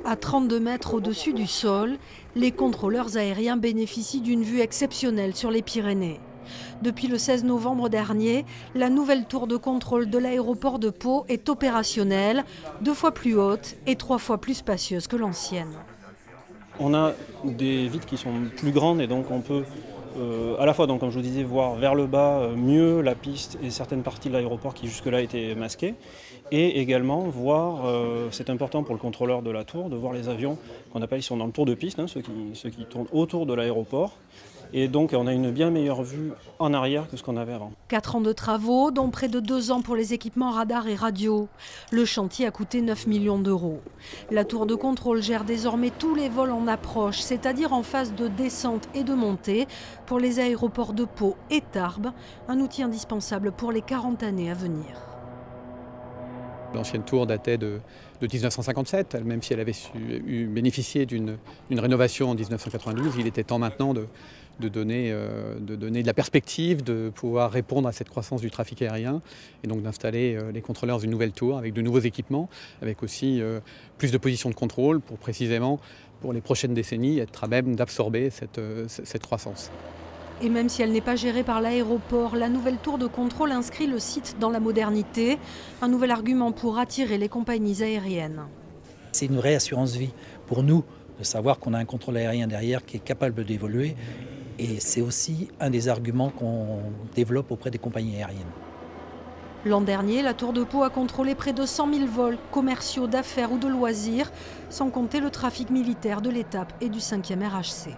À 32 mètres au-dessus du sol, les contrôleurs aériens bénéficient d'une vue exceptionnelle sur les Pyrénées. Depuis le 16 novembre dernier, la nouvelle tour de contrôle de l'aéroport de Pau est opérationnelle, 2 fois plus haute et 3 fois plus spacieuse que l'ancienne. On a des vitres qui sont plus grandes et donc on peut à la fois, donc, comme je vous disais, voir vers le bas mieux la piste et certaines parties de l'aéroport qui jusque-là étaient masquées. Et également voir, c'est important pour le contrôleur de la tour, de voir les avions qu'on appelle, ils sont dans le tour de piste, hein, ceux qui tournent autour de l'aéroport. Et donc on a une bien meilleure vue en arrière que ce qu'on avait avant. 4 ans de travaux, dont près de 2 ans pour les équipements radar et radio. Le chantier a coûté 9 millions d'euros. La tour de contrôle gère désormais tous les vols en approche, c'est-à-dire en phase de descente et de montée, pour les aéroports de Pau et Tarbes, un outil indispensable pour les 40 années à venir. L'ancienne tour datait de 1957, même si elle avait bénéficié d'une rénovation en 1992, il était temps maintenant de donner de la perspective, de pouvoir répondre à cette croissance du trafic aérien et donc d'installer les contrôleurs dans une nouvelle tour avec de nouveaux équipements, avec aussi plus de positions de contrôle pour précisément, pour les prochaines décennies, être à même d'absorber cette croissance. Et même si elle n'est pas gérée par l'aéroport, la nouvelle tour de contrôle inscrit le site dans la modernité, un nouvel argument pour attirer les compagnies aériennes. C'est une vraie assurance vie pour nous de savoir qu'on a un contrôle aérien derrière qui est capable d'évoluer. Et c'est aussi un des arguments qu'on développe auprès des compagnies aériennes. L'an dernier, la Tour de Pau a contrôlé près de 100 000 vols commerciaux, d'affaires ou de loisirs, sans compter le trafic militaire de l'étape et du 5e RHC.